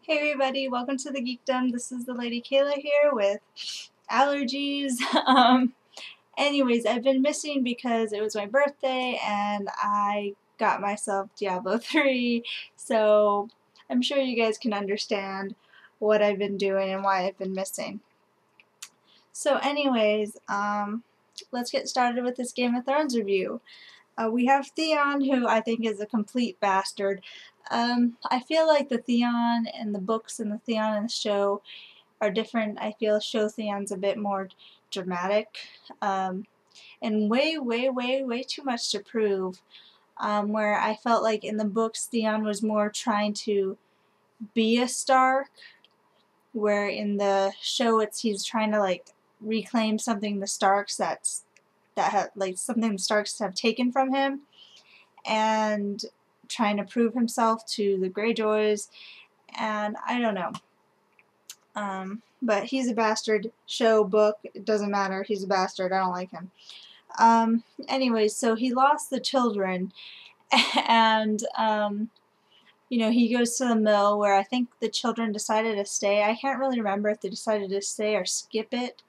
Hey everybody, welcome to the Geekdom. This is the Lady Kaylah here with allergies. Anyways, I've been missing because it was my birthday and I got myself Diablo 3, so I'm sure you guys can understand what I've been doing and why I've been missing. So anyways, let's get started with this Game of Thrones review. We have Theon, who I think is a complete bastard. I feel like the Theon in the books and the Theon in the show are different. I feel show Theon's a bit more dramatic, and way too much to prove. Where I felt like in the books Theon was more trying to be a Stark, where in the show he's trying to like reclaim something the Starks something the Starks have taken from him, and trying to prove himself to the Greyjoys, and I don't know. But he's a bastard. Show, book, it doesn't matter. He's a bastard. I don't like him. Anyways, so he lost the children, and he goes to the mill where I think the children decided to stay. I can't really remember if they decided to stay or skip it.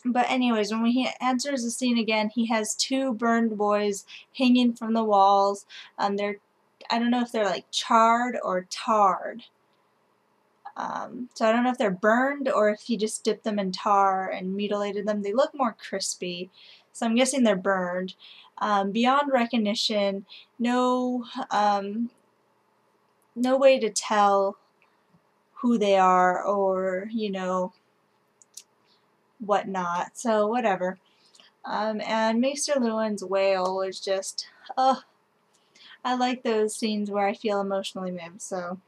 But anyways, when he enters the scene again, he has two burned boys hanging from the walls. I don't know if they're like charred or tarred. So I don't know if they're burned or if he just dipped them in tar and mutilated them. They look more crispy, so I'm guessing they're burned. Beyond recognition, no way to tell who they are or, whatnot, so whatever. And Maester Luwin's wail was just, I like those scenes where I feel emotionally moved, so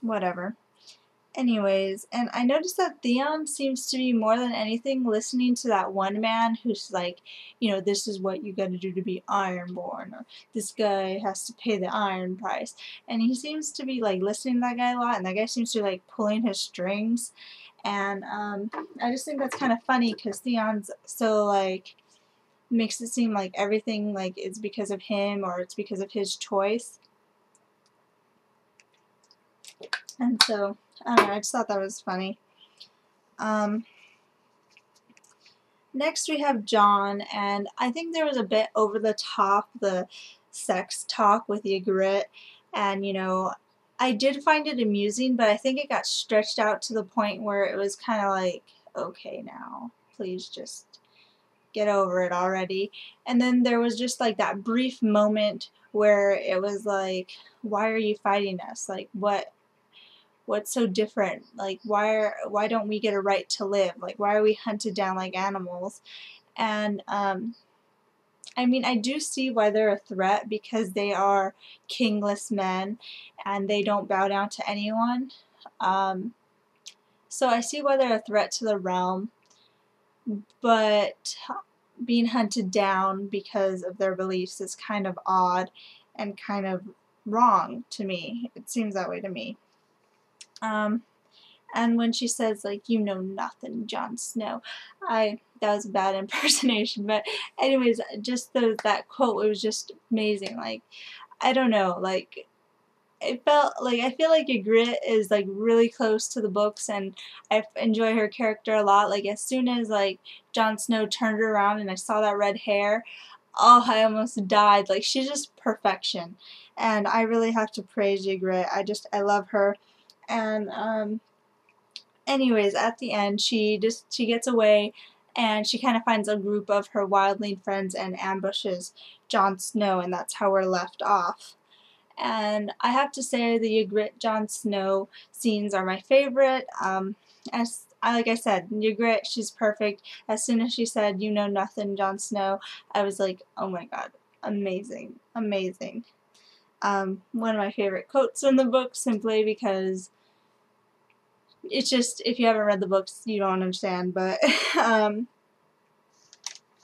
whatever. Anyways, and I noticed that Theon seems to be more than anything listening to that one man who's like, this is what you gotta do to be Ironborn, or this guy has to pay the iron price. And he seems to be like listening to that guy a lot, and that guy seems to be like pulling his strings. And I just think that's kind of funny because Theon's so like makes it seem like everything like is because of him or it's because of his choice. And so I don't know, I just thought that was funny. Next we have Jon, and I think there was a bit over the top the sex talk with Ygritte, and I did find it amusing, but I think it got stretched out to the point where it was kind of like, okay now, please just get over it already. And then there was just like that brief moment where it was like, why are you fighting us? Like what's so different? Like why don't we get a right to live? Like why are we hunted down like animals? And I mean, I do see why they're a threat because they are kingless men and they don't bow down to anyone. So I see why they're a threat to the realm, but being hunted down because of their beliefs is kind of odd and kind of wrong to me. It seems that way to me. And when she says, like, you know nothing, Jon Snow, that was a bad impersonation, but anyways, just that quote, it was just amazing. Like, I don't know, like, it felt like, I feel like Ygritte is, like, really close to the books, and I enjoy her character a lot. Like, as soon as, like, Jon Snow turned her around and I saw that red hair, oh, I almost died. Like, she's just perfection, and I really have to praise Ygritte. I love her, and, anyways, at the end, she gets away, and she kind of finds a group of her wildling friends and ambushes Jon Snow, and that's how we're left off. And I have to say, the Ygritte Jon Snow scenes are my favorite. Like I said, Ygritte, she's perfect. As soon as she said, you know nothing, Jon Snow, I was like, oh my god, amazing, amazing. One of my favorite quotes in the book, simply because it's just, if you haven't read the books, you don't understand, but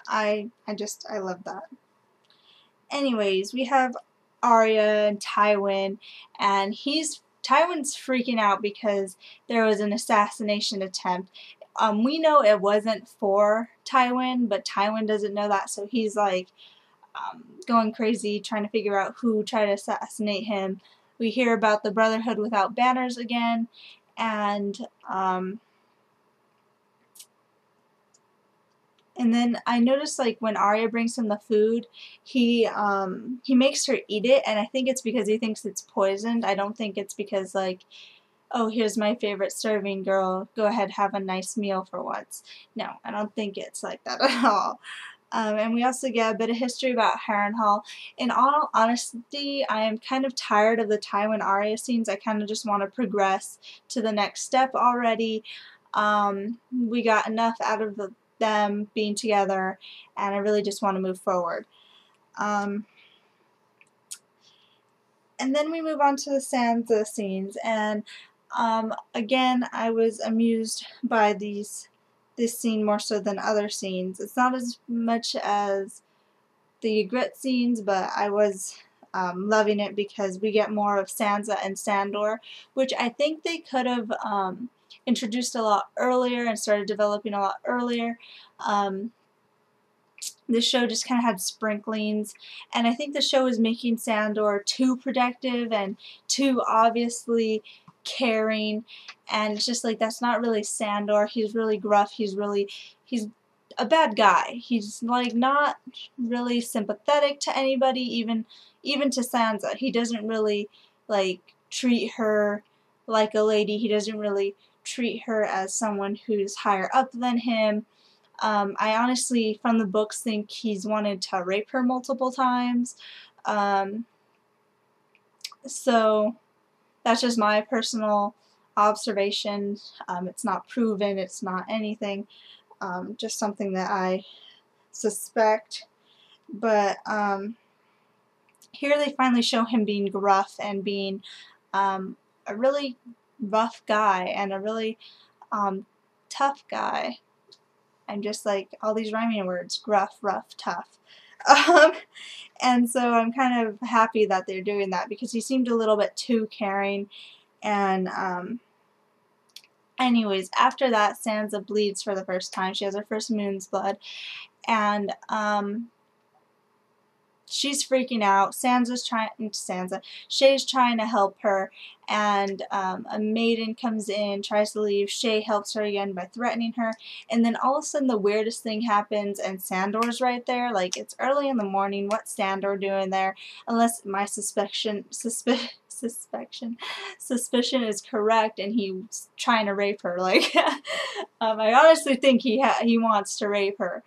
I love that. Anyways, we have Arya and Tywin, and Tywin's freaking out because there was an assassination attempt. We know it wasn't for Tywin, but Tywin doesn't know that, so he's like going crazy trying to figure out who tried to assassinate him. we hear about the Brotherhood without banners again, and then I noticed, like, when Arya brings him the food, he makes her eat it, and I think it's because he thinks it's poisoned. I don't think it's because, like, oh, here's my favorite serving, girl, go ahead, have a nice meal for once. No, I don't think it's like that at all. And we also get a bit of history about Harrenhal. In all honesty, I am kind of tired of the Tywin Arya scenes. I kind of just want to progress to the next step already. We got enough out of them being together, and I really just want to move forward. And then we move on to the Sansa scenes, and again, I was amused by this scene more so than other scenes. It's not as much as the Ygritte scenes, but I was loving it because we get more of Sansa and Sandor, which I think they could have introduced a lot earlier and started developing a lot earlier. This show just kind of had sprinklings, and I think the show is making Sandor too protective and too obviously caring, and it's just like, that's not really Sandor. He's really gruff, he's a bad guy. He's like not really sympathetic to anybody, even to Sansa. He doesn't really like treat her like a lady. He doesn't really treat her as someone who's higher up than him. I honestly, from the books, think he's wanted to rape her multiple times. So that's just my personal observation. It's not proven, it's not anything, just something that I suspect. But here they finally show him being gruff and being a really rough guy and a really tough guy. I'm just like, all these rhyming words, gruff, rough, tough. And so I'm kind of happy that they're doing that, because he seemed a little bit too caring. And anyways, after that, Sansa bleeds for the first time. She has her first moon's blood, and she's freaking out. Shay's trying to help her, and a maiden comes in, tries to leave. Shay helps her again by threatening her, and then all of a sudden the weirdest thing happens, and Sandor's right there. Like, it's early in the morning. What's Sandor doing there? Unless my suspicion is correct, and he's trying to rape her. Like, I honestly think he wants to rape her.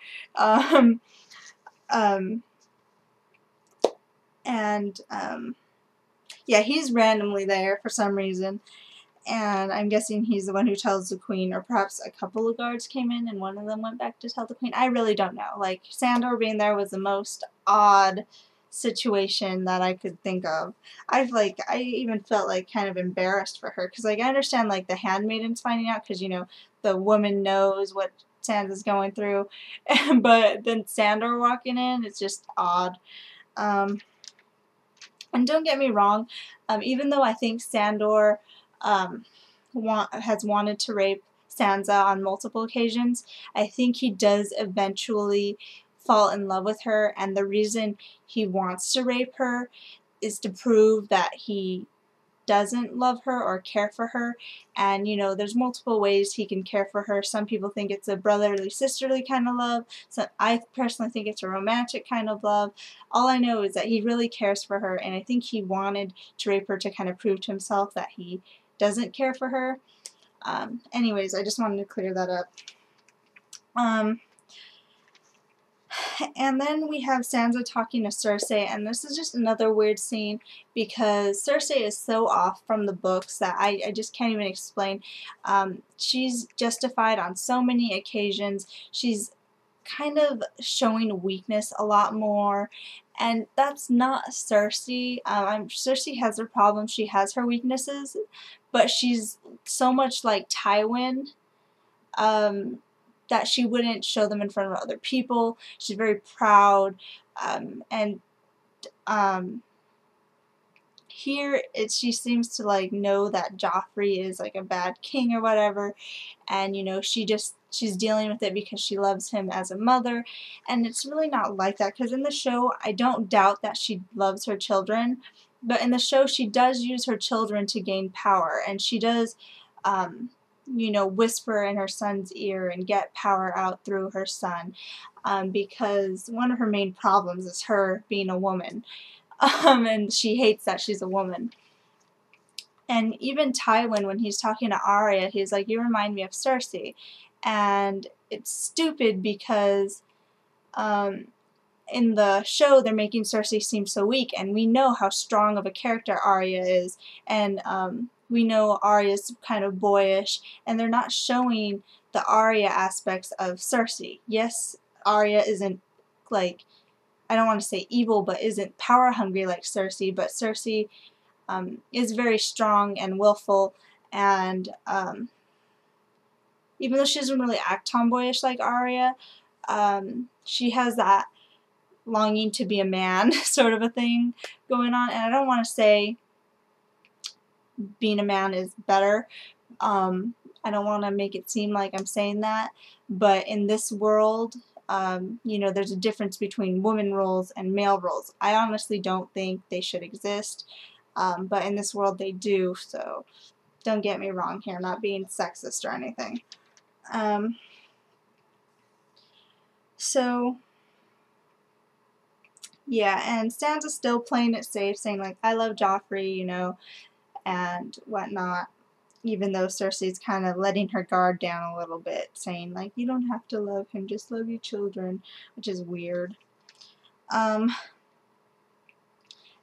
Yeah, he's randomly there for some reason, and I'm guessing he's the one who tells the queen, or perhaps a couple of guards came in and one of them went back to tell the queen. I really don't know. Like, Sandor being there was the most odd situation that I could think of. I even felt like kind of embarrassed for her, because like, I understand like the handmaidens finding out, because you know the woman knows what Sansa's going through, but then Sandor walking in, it's just odd. And don't get me wrong, even though I think Sandor has wanted to rape Sansa on multiple occasions, I think he does eventually fall in love with her, and the reason he wants to rape her is to prove that he doesn't love her or care for her. And you know, there's multiple ways he can care for her. Some people think it's a brotherly, sisterly kind of love. So I personally think it's a romantic kind of love. All I know is that he really cares for her, and I think he wanted to rape her to kind of prove to himself that he doesn't care for her. Anyways, I just wanted to clear that up. And then we have Sansa talking to Cersei, and this is just another weird scene, because Cersei is so off from the books that I just can't even explain. She's justified on so many occasions. She's kind of showing weakness a lot more, and that's not Cersei. Cersei has her problems, she has her weaknesses, but she's so much like Tywin, that she wouldn't show them in front of other people. She's very proud, and here she seems to like know that Joffrey is like a bad king or whatever, and you know, she's dealing with it because she loves him as a mother, and it's really not like that, because in the show I don't doubt that she loves her children, but in the show she does use her children to gain power, and she does you know, whisper in her son's ear and get power out through her son, because one of her main problems is her being a woman, and she hates that she's a woman. And even Tywin, when he's talking to Arya, he's like, you remind me of Cersei. And it's stupid because in the show they're making Cersei seem so weak, and we know how strong of a character Arya is, and we know Arya's kind of boyish, and they're not showing the Arya aspects of Cersei. Yes, Arya isn't, like, I don't want to say evil, but isn't power hungry like Cersei, but Cersei is very strong and willful, and even though she doesn't really act tomboyish like Arya, she has that longing to be a man sort of a thing going on. And I don't want to say being a man is better. I don't want to make it seem like I'm saying that, but in this world, you know, there's a difference between women roles and male roles. I honestly don't think they should exist, but in this world they do, so don't get me wrong here, I'm not being sexist or anything. So yeah, and Sansa's still playing it safe, saying like, I love Joffrey, you know, and whatnot, even though Cersei's kind of letting her guard down a little bit, saying like, you don't have to love him, just love your children, which is weird. And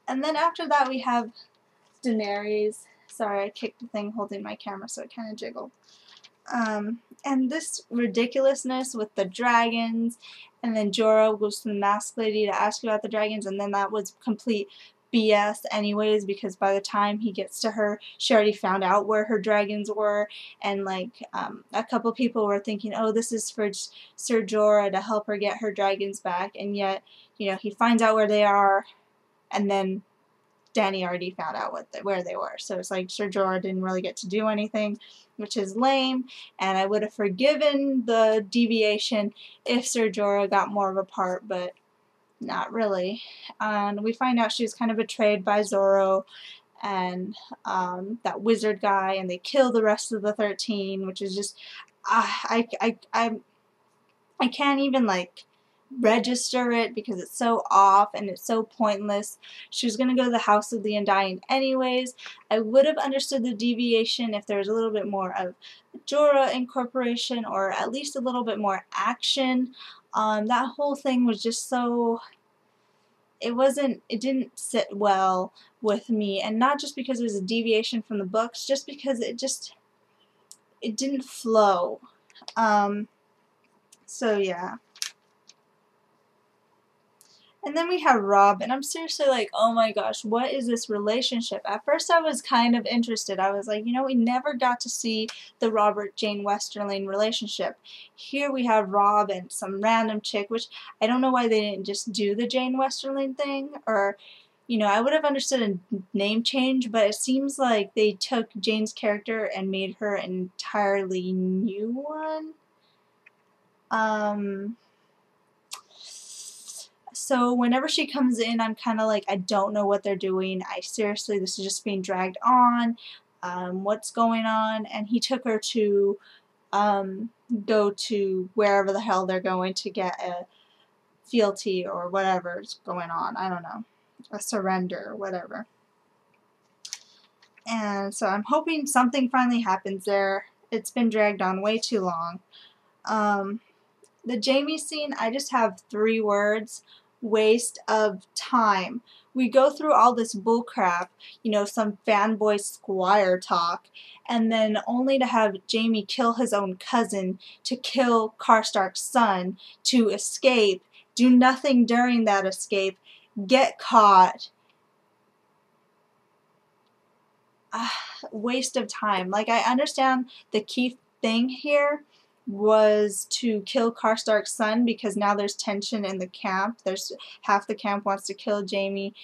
then after that we have Daenerys. Sorry, I kicked the thing holding my camera so it kind of jiggled. And this ridiculousness with the dragons, and then Jorah goes to the Masked Lady to ask about the dragons, and then that was complete BS anyways, because by the time he gets to her, she already found out where her dragons were, and like a couple people were thinking, oh, this is for Ser Jorah to help her get her dragons back, and yet, you know, he finds out where they are, and then Dany already found out where they were. So it's like Ser Jorah didn't really get to do anything, which is lame, and I would have forgiven the deviation if Ser Jorah got more of a part, but not really. And we find out she was kind of betrayed by Zorro and that wizard guy, and they kill the rest of the 13, which is just, I can't even like register it because it's so off and it's so pointless. She was going to go to the House of the Undying anyways. I would have understood the deviation if there was a little bit more of Jorah incorporation, or at least a little bit more action. That whole thing was just so, it didn't sit well with me, and not just because it was a deviation from the books, just because it didn't flow. So yeah. And then we have Robb, and I'm seriously like, oh my gosh, what is this relationship? At first I was kind of interested. I was like, you know, we never got to see the Robert-Jane Westerling relationship. Here we have Robb and some random chick, which I don't know why they didn't just do the Jane Westerling thing, or, you know, I would have understood a name change, but it seems like they took Jane's character and made her an entirely new one. So whenever she comes in, I'm kind of like, I don't know what they're doing. Seriously, this is just being dragged on. What's going on? And he took her to go to wherever the hell they're going to get a fealty or whatever's going on. I don't know. A surrender or whatever. And so I'm hoping something finally happens there. It's been dragged on way too long. The Jaime scene, I just have 3 words. Waste of time. We go through all this bullcrap, you know, some fanboy squire talk, and then only to have Jaime kill his own cousin, to kill Karstark's son, to escape, do nothing during that escape, get caught. Waste of time. Like, I understand the key thing here was to kill Karstark's son, because now there's tension in the camp. There's half the camp wants to kill Jaime,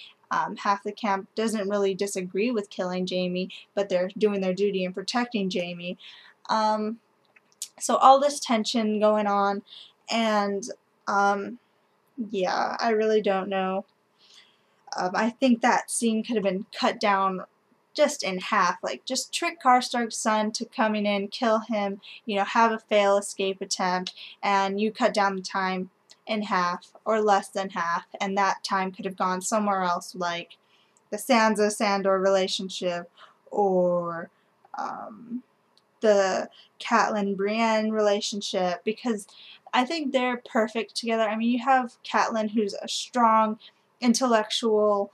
half the camp doesn't really disagree with killing Jaime, but they're doing their duty in protecting Jaime. So all this tension going on, and yeah, I really don't know. I think that scene could have been cut down just in half. Like, just trick Karstark's son to coming in, kill him, you know, have a fail escape attempt, and you cut down the time in half or less than half, and that time could have gone somewhere else, like the Sansa-Sandor relationship, or the Catelyn-Brienne relationship, because I think they're perfect together. I mean, you have Catelyn, who's a strong, intellectual,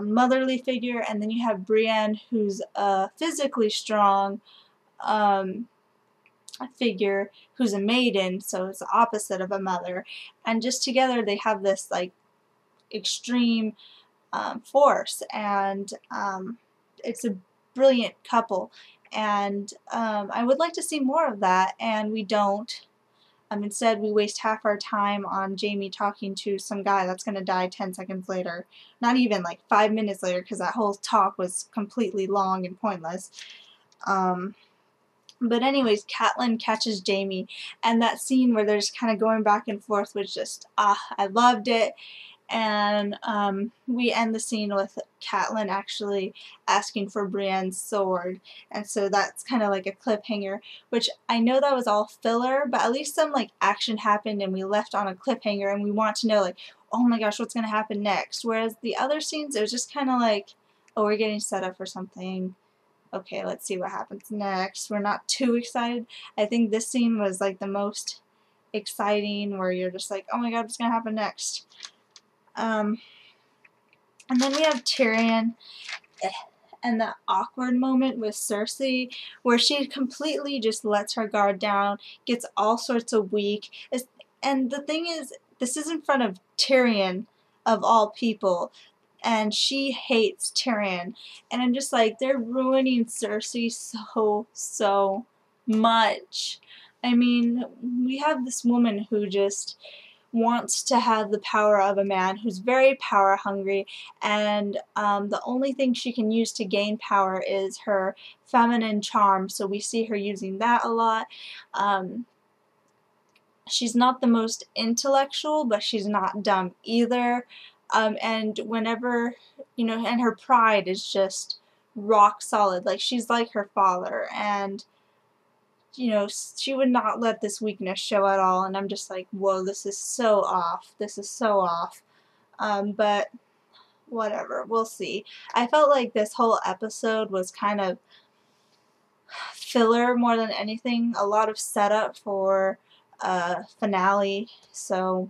motherly figure, and then you have Brienne, who's a physically strong figure, who's a maiden, so it's the opposite of a mother, and just together they have this like extreme force, and it's a brilliant couple, and I would like to see more of that, and we don't. Instead, we waste half our time on Jaime talking to some guy that's going to die 10 seconds later. Not even like 5 minutes later, because that whole talk was completely long and pointless. But anyways, Catelyn catches Jaime, and that scene where they're just kind of going back and forth was just, I loved it. And we end the scene with Catelyn actually asking for Brienne's sword, and so that's kind of like a cliffhanger, which I know that was all filler, but at least some like action happened and we left on a cliffhanger and we want to know like, oh my gosh, what's going to happen next, whereas the other scenes, it was just kind of like, oh, we're getting set up for something, okay, let's see what happens next. We're not too excited. I think this scene was like the most exciting, where you're just like, oh my god, what's going to happen next? And then we have Tyrion and the awkward moment with Cersei, where she completely just lets her guard down, gets all sorts of weak. And the thing is, this is in front of Tyrion, of all people, and she hates Tyrion. And I'm just like, they're ruining Cersei so much. I mean, we have this woman who just wants to have the power of a man, who's very power hungry, and the only thing she can use to gain power is her feminine charm, so we see her using that a lot. She's not the most intellectual, but she's not dumb either, and whenever, you know, and her pride is just rock solid. Like, she's like her father, and you know, she would not let this weakness show at all, and I'm just like, whoa, this is so off. This is so off. But whatever, we'll see. I felt like this whole episode was kind of filler more than anything. A lot of setup for finale, so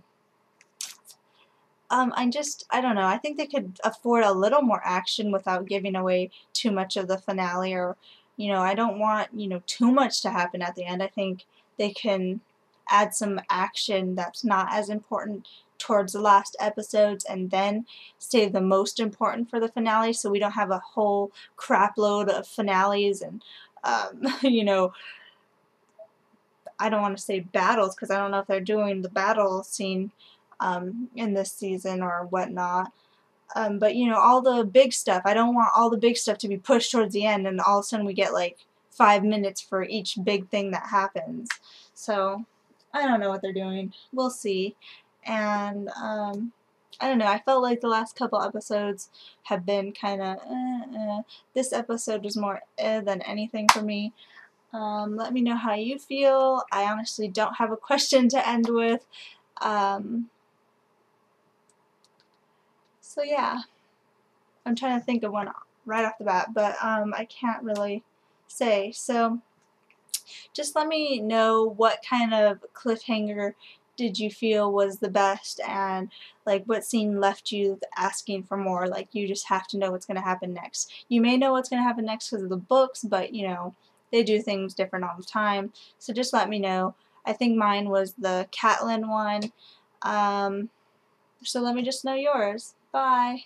I don't know. I think they could afford a little more action without giving away too much of the finale, or you know, I don't want, you know, too much to happen at the end. I think they can add some action that's not as important towards the last episodes, and then save the most important for the finale, so we don't have a whole crap load of finales and, you know, I don't want to say battles, because I don't know if they're doing the battle scene in this season or whatnot. But you know, all the big stuff, I don't want all the big stuff to be pushed towards the end and all of a sudden we get like 5 minutes for each big thing that happens. So I don't know what they're doing. We'll see. And I don't know, I felt like the last couple episodes have been kind of This episode was more than anything for me. Let me know how you feel. I honestly don't have a question to end with. So yeah, I'm trying to think of one right off the bat, but I can't really say. So just let me know what kind of cliffhanger did you feel was the best, and like what scene left you asking for more, like you just have to know what's going to happen next. You may know what's going to happen next because of the books, but you know, they do things different all the time, so just let me know. I think mine was the Catelyn one, so let me just know yours. Bye.